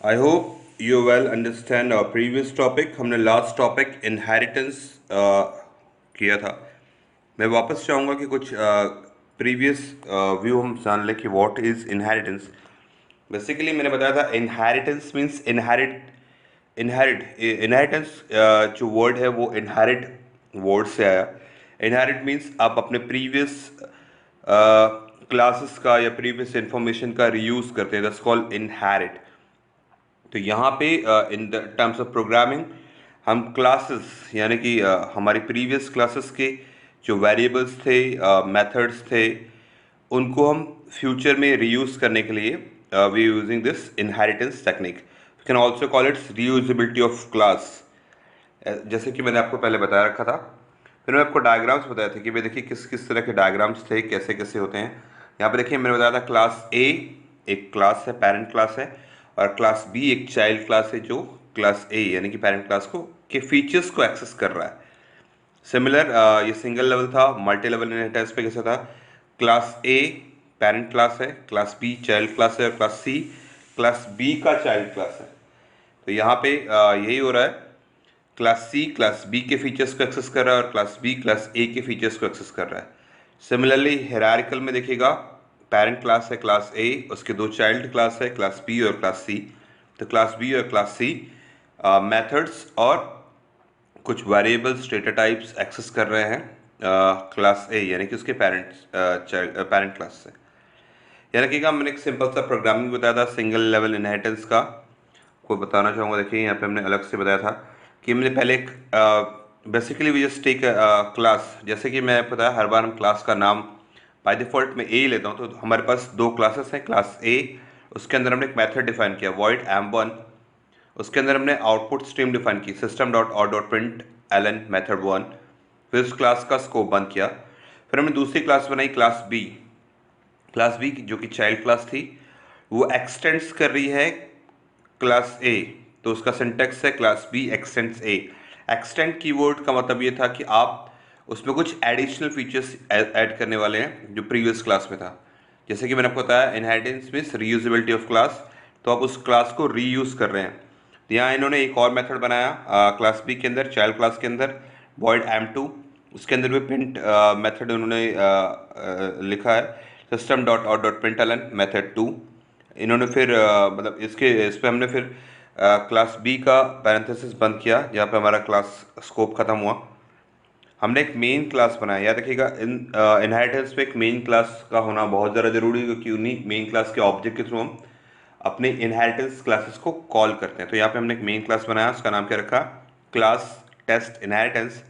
I hope you well understand our previous topic. हमने last topic inheritance किया था। मैं वापस चाहूँगा कि कुछ प्रीवियस व्यू हम जान लें कि व्हाट इज़ इनहेरिटेंस। बेसिकली मैंने बताया था इनहेरिटेंस मीन्स इनहेरिटेंस जो वर्ड है वो इनहेरिट वर्ड से आया। इनहेरिट मीन्स आप अपने प्रीवियस क्लासेस का या प्रीवियस इंफॉर्मेशन का रीयूज़ करते हैं, दैट्स कॉल्ड इनहेरिट। तो यहाँ पे in the terms of programming हम क्लासेस यानी कि हमारी प्रीवियस क्लासेस के जो वेरिएबल्स थे, मेथड्स थे, उनको हम फ्यूचर में रीयूज़ करने के लिए we using this inheritance technique. We can also call its reusability of class. जैसे कि मैंने आपको पहले बताया रखा था। फिर मैं आपको डायग्राम्स बताए थे कि भाई देखिए किस किस तरह के डायग्राम्स थे, कैसे कैसे होते हैं। यहाँ पे देखिए मैंने बताया था क्लास ए एक क्लास है, पेरेंट क्लास है, और क्लास बी एक चाइल्ड क्लास है जो क्लास ए यानी कि पेरेंट क्लास को के फीचर्स को एक्सेस कर रहा है। सिमिलर ये सिंगल लेवल था, मल्टी लेवल इनहेरिटेंस पे कैसा था, क्लास ए पेरेंट क्लास है, क्लास बी चाइल्ड क्लास है, और क्लास सी क्लास बी का चाइल्ड क्लास है। तो यहाँ पे यही हो रहा है, क्लास सी क्लास बी के फीचर्स को एक्सेस कर रहा है और क्लास बी क्लास ए के फीचर्स को एक्सेस कर रहा है। सिमिलरली हायरार्किकल में देखिएगा, पेरेंट क्लास है क्लास ए, उसके दो चाइल्ड क्लास है क्लास बी और क्लास सी। तो क्लास बी और क्लास सी मेथड्स और कुछ वेरिएबल्स डेटा टाइप्स एक्सेस कर रहे हैं क्लास ए यानी कि उसके पेरेंट क्लास से। यानी कि मैंने एक सिंपल सा प्रोग्रामिंग बताया था सिंगल लेवल इनहेरिटेंस का, को बताना चाहूँगा। देखिए यहाँ पे हमने अलग से बताया था कि हमने पहले एक basically we just take class. जैसे कि मैं पता है हर बार हम क्लास का नाम बाय डिफ़ॉल्ट में ए ही लेता हूँ, तो हमारे पास दो क्लासेस हैं, क्लास ए, उसके अंदर हमने एक मेथड डिफाइन किया वॉइड m1, उसके अंदर हमने आउटपुट स्ट्रीम डिफाइन की system dot out dot println method one. फिर उस क्लास का स्कोप बंद किया। फिर हमने दूसरी क्लास बनाई क्लास बी जो कि चाइल्ड क्लास थी, वो एक्सटेंड्स कर रही है क्लास ए, तो उसका सिंटेक्स है क्लास बी एक्सटेंड्स ए। एक्सटेंड कीवर्ड का मतलब ये था कि आप उसमें कुछ एडिशनल फीचर्स ऐड करने वाले हैं जो प्रीवियस क्लास में था। जैसे कि मैंने आपको बताया inheritance means reusability of class, तो आप उस क्लास को रीयूज कर रहे हैं। तो यहाँ इन्होंने एक और मेथड बनाया क्लास बी के अंदर, चाइल्ड क्लास के अंदर, वॉइड m2, उसके अंदर भी प्रिंट मेथड उन्होंने लिखा है system dot out dot println method two. इन्होंने फिर मतलब इस पे हमने फिर क्लास बी का पैरेंथेसिस बंद किया जहाँ पे हमारा क्लास स्कोप ख़त्म हुआ। हमने एक मेन क्लास बनाया। याद रखिएगा इन इनहेरिटेंस पे एक मेन क्लास का होना बहुत ज़्यादा जरूरी है, क्योंकि उन्हीं मेन क्लास के ऑब्जेक्ट के थ्रू हम अपने इनहेरिटेंस क्लासेस को कॉल करते हैं। तो यहाँ पे हमने एक मेन क्लास बनाया, उसका नाम क्या रखा, क्लास टेस्ट इनहेरिटेंस।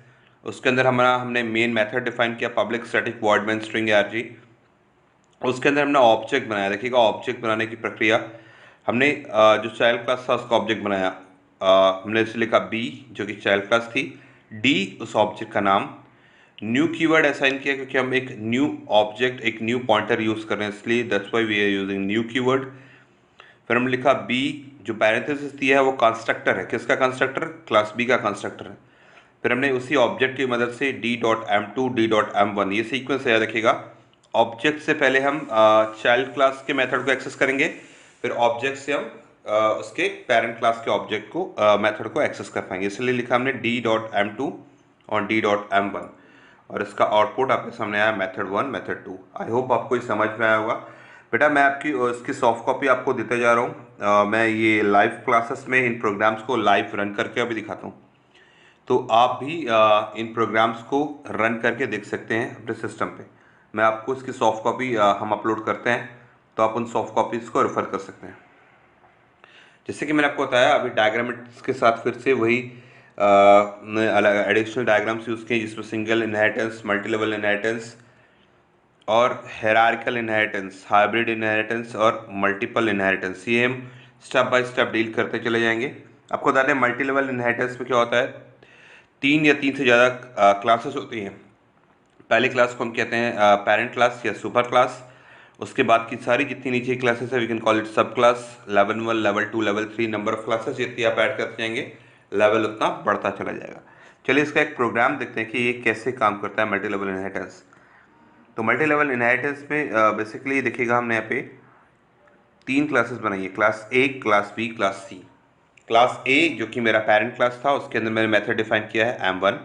उसके अंदर हमारा हमने मेन मेथड डिफाइन किया public static void main string args. उसके अंदर हमने ऑब्जेक्ट बनाया। देखिएगा ऑब्जेक्ट बनाने की प्रक्रिया, हमने जो चाइल्ड क्लास था उसका ऑब्जेक्ट बनाया। हमने इसे लिखा बी जो कि चाइल्ड क्लास थी, डी उस ऑब्जेक्ट का नाम, न्यू कीवर्ड असाइन किया क्योंकि हम एक न्यू ऑब्जेक्ट एक न्यू पॉइंटर यूज कर रहे हैं, इसलिए that's why we are using new keyword. फिर हमने लिखा बी, जो पैरेंथेसिस दिया है वो कंस्ट्रक्टर है, किसका कंस्ट्रक्टर, क्लास बी का कंस्ट्रक्टर है। फिर हमने उसी ऑब्जेक्ट की मदद से D dot M two D dot M one, ये सीक्वेंस याद रखिएगा। ऑब्जेक्ट से पहले हम चाइल्ड क्लास के मेथड को एक्सेस करेंगे, फिर ऑब्जेक्ट से हम उसके पेरेंट क्लास के ऑब्जेक्ट को मेथड को एक्सेस कर पाएंगे, इसलिए लिखा हमने डी डॉट एम टू और डी डॉट एम वन, और इसका आउटपुट आपके सामने आया method one method two. I hope आपको ये समझ में आया होगा। बेटा मैं आपकी इसकी सॉफ्ट कॉपी आपको देते जा रहा हूँ। मैं ये लाइव क्लासेस में इन प्रोग्राम्स को लाइव रन करके अभी दिखाता हूँ, तो आप भी इन प्रोग्राम्स को रन करके देख सकते हैं अपने सिस्टम पे। मैं आपको इसकी सॉफ्ट कॉपी हम अपलोड करते हैं, तो आप उन सॉफ्ट कॉपीज़ को रेफर कर सकते हैं। जैसे कि मैंने आपको बताया अभी डायग्रामेट्स के साथ फिर से वही अलग एडिशनल डायग्राम्स यूज़ किए, जिसमें single inheritance, multi level inheritance और हायरार्किकल इनहेरिटेंस, हाइब्रिड इनहेरिटेंस और मल्टीपल इनहेरिटेंस, ये हम स्टेप बाय स्टेप डील करते चले जाएंगे। आपको बता दें मल्टी लेवल इनहेरिटेंस में क्या होता है, तीन या तीन से ज़्यादा क्लासेस होती हैं। पहले क्लास को हम कहते हैं पेरेंट क्लास या सुपर क्लास। उसके बाद की सारी जितनी नीचे की क्लासेस है we can call it sub class. Level one level two level three number of classes जितनी आप ऐड करते जाएंगे लेवल उतना बढ़ता चला जाएगा। चलिए इसका एक प्रोग्राम देखते हैं कि ये कैसे काम करता है मल्टी लेवल इनहेरिटेंस। तो मल्टी लेवल इनहेरिटेंस में बेसिकली देखिएगा हमने यहाँ पे तीन क्लासेस बनाई है, class A, class B, class C. Class A जो कि मेरा पेरेंट क्लास था, उसके अंदर मैंने मेथड डिफाइन किया है M1।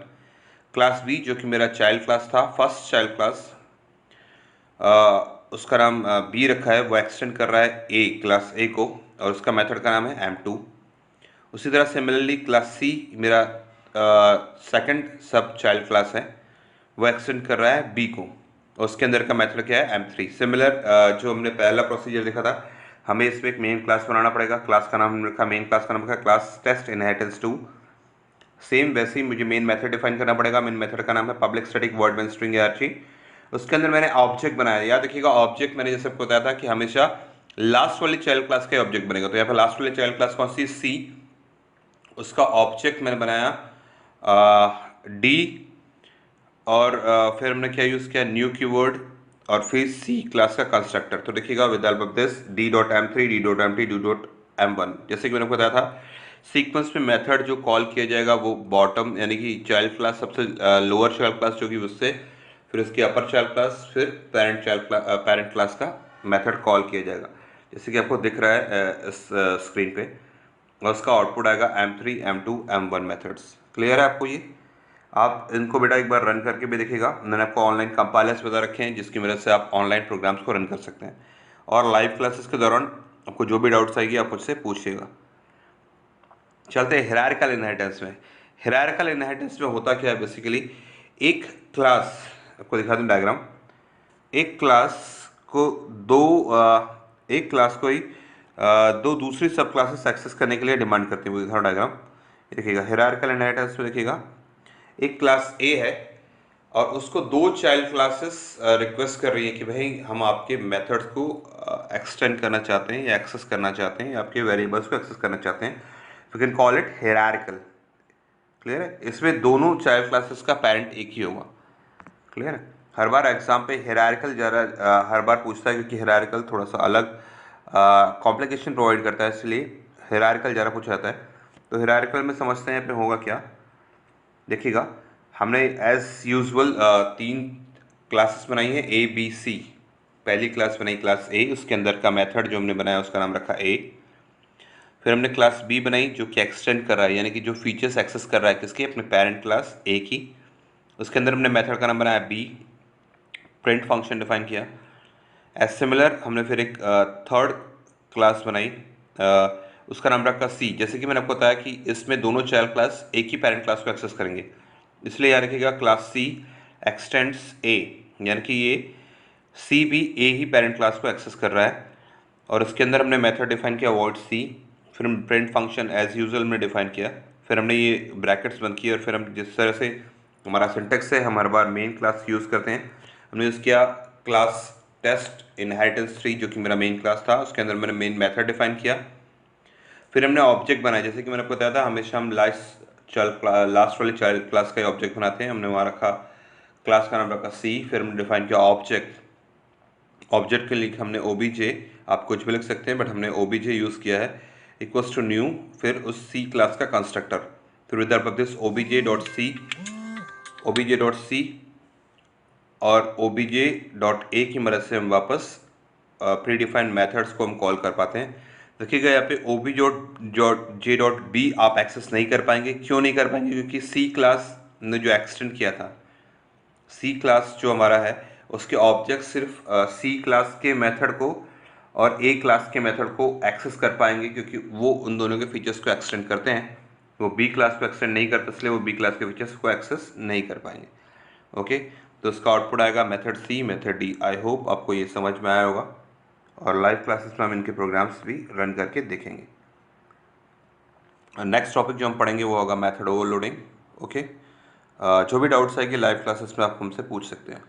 क्लास बी जो कि मेरा चाइल्ड क्लास था, फर्स्ट चाइल्ड क्लास, उसका नाम बी रखा है, वो एक्सटेंड कर रहा है ए, क्लास ए को, और उसका मेथड का नाम है M2। उसी तरह सिमिलरली क्लास सी मेरा सेकंड सब चाइल्ड क्लास है, वो एक्सटेंड कर रहा है बी को, और उसके अंदर का मेथड क्या है M3। सिमिलर जो हमने पहला प्रोसीजर देखा था, हमें इसमें एक मेन क्लास बनाना पड़ेगा, क्लास का नाम रखा, मेन क्लास का नाम रखा क्लास टेस्ट इनहेरिटेंस 2। सेम वैसे ही मुझे मेन मेथड डिफाइन करना पड़ेगा, मेन मेथड का नाम है public static void main string args. उसके अंदर मैंने ऑब्जेक्ट बनाया, याद रखिएगा ऑब्जेक्ट मैंने जैसे आपको बताया था कि हमेशा लास्ट वाली चाइल्ड क्लास का ऑब्जेक्ट बनेगा। तो यहाँ पर लास्ट वाली चाइल्ड क्लास कौन सी, सी, उसका ऑब्जेक्ट मैंने बनाया डी, और फिर हमने क्या यूज़ किया, न्यू कीवर्ड, और फिर सी क्लास का कंस्ट्रक्टर। तो देखिएगा with help of this d.m3, d.m3, d.m1, जैसे कि मैंने बताया था सीक्वेंस में मेथड जो कॉल किया जाएगा वो बॉटम यानी कि चाइल्ड क्लास, सबसे लोअर चाइल्ड क्लास जो कि उससे, फिर उसकी अपर चाइल्ड क्लास, फिर पेरेंट क्लास का मेथड कॉल किया जाएगा, जैसे कि आपको दिख रहा है इस स्क्रीन पे, और उसका आउटपुट आएगा M3, M2, M1 methods. Clear है आपको ये? आप इनको बेटा एक बार रन करके भी देखिएगा, मैंने आपको ऑनलाइन कंपाइलर्स बता रखे हैं जिसकी मदद से आप ऑनलाइन प्रोग्राम्स को रन कर सकते हैं, और लाइव क्लासेस के दौरान आपको जो भी डाउट्स आएगी आप मुझसे पूछिएगा। चलते हैं हिरार्किकल इनहेरिटेंस में। हिरार्किकल इनहेरिटेंस में होता क्या है, बेसिकली एक क्लास, आपको दिखा दूँ डायग्राम, एक क्लास को एक क्लास को ही दो दूसरी सब क्लासेस एक्सेस करने के लिए डिमांड करती है। वो दिखा डायग्राम, देखिएगा हिरार्किकल इनहेरिटेंस में, देखिएगा एक क्लास ए है और उसको दो चाइल्ड क्लासेस रिक्वेस्ट कर रही है कि भाई हम आपके मेथड्स को एक्सटेंड करना चाहते हैं या एक्सेस करना चाहते हैं या आपके वेरिएबल्स को एक्सेस करना चाहते हैं। We can call it hierarchical. Clear है? इसमें दोनों चाइल्ड क्लासेस का पेरेंट एक ही होगा। क्लियर है? हर बार एग्जाम पे हिरार्किकल ज़रा हर बार पूछता है, क्योंकि हिरार्किकल थोड़ा सा अलग कॉम्प्लिकेशन प्रोवाइड करता है, इसलिए हिरार्किकल ज़रा पूछा जाता है। तो हिरार्किकल में समझते हैं यहाँ पे होगा क्या, देखिएगा हमने एज यूजुअल तीन क्लासेस बनाई है, ए बी सी। पहली क्लास बनाई क्लास ए, उसके अंदर का मेथड जो हमने बनाया उसका नाम रखा ए। फिर हमने क्लास बी बनाई जो कि एक्सटेंड कर रहा है, यानी कि जो फीचर्स एक्सेस कर रहा है किसकी, अपने पेरेंट क्लास ए की। उसके अंदर हमने मेथड का नाम बनाया बी, प्रिंट फंक्शन डिफाइन किया। एज सिमिलर हमने फिर एक थर्ड क्लास बनाई, उसका नाम रखा सी। जैसे कि मैंने आपको बताया कि इसमें दोनों चाइल्ड क्लास एक ही पेरेंट क्लास को एक्सेस करेंगे, इसलिए याद रखिएगा क्लास सी एक्सटेंड्स ए, यानी कि ये सी भी ए ही पेरेंट क्लास को एक्सेस कर रहा है। और उसके अंदर हमने मेथड डिफाइन किया वॉइड सी, फिर हम प्रिंट फंक्शन एज यूजुअल में डिफाइन किया, फिर हमने ये ब्रैकेट्स बंद किए, और फिर हम जिस तरह से हमारा सिंटेक्स है, हम हर बार मेन क्लास यूज़ करते हैं, हमने यूज़ किया क्लास टेस्ट इनहेरिटेंस 3 जो कि मेरा मेन क्लास था, उसके अंदर मैंने मेन मेथड डिफाइन किया। फिर हमने ऑब्जेक्ट बनाया, जैसे कि मैंने आपको बताया था हमेशा हम लास्ट वाली चाइल्ड क्लास का ऑब्जेक्ट बनाते हैं। हमने वहाँ रखा क्लास का नाम रखा सी, फिर हमने डिफाइन किया ऑब्जेक्ट। ऑब्जेक्ट के लिए हमने ओबीजे, आप कुछ भी लिख सकते हैं बट हमने ओबीजे यूज़ किया है, इक्वल्स टू न्यू, फिर उस सी क्लास का कंस्ट्रक्टर, फिर विद हेल्प ऑफ दिस ओबीजे.सी और obj.a की मदद से हम वापस प्री डिफाइंड मेथड्स को हम कॉल कर पाते हैं। देखिएगा यहाँ पे obj.b आप एक्सेस नहीं कर पाएंगे। क्यों नहीं कर पाएंगे? क्योंकि सी क्लास ने जो एक्सटेंड किया था, सी क्लास जो हमारा है उसके ऑब्जेक्ट सिर्फ सी क्लास के मेथड को और ए क्लास के मेथड को एक्सेस कर पाएंगे, क्योंकि वो उन दोनों के फीचर्स को एक्सटेंड करते हैं। वो बी क्लास को एक्सटेंड नहीं करते, इसलिए वो बी क्लास के फीचर्स को एक्सेस नहीं कर पाएंगे। ओके, तो इसका आउटपुट आएगा method C, method D. I hope आपको ये समझ में आया होगा, और लाइव क्लासेस में हम इनके प्रोग्राम्स भी रन करके देखेंगे। नेक्स्ट टॉपिक जो हम पढ़ेंगे वो होगा मेथड ओवरलोडिंग। ओके, जो भी डाउट्स आएगी लाइव क्लासेस में आप हमसे पूछ सकते हैं।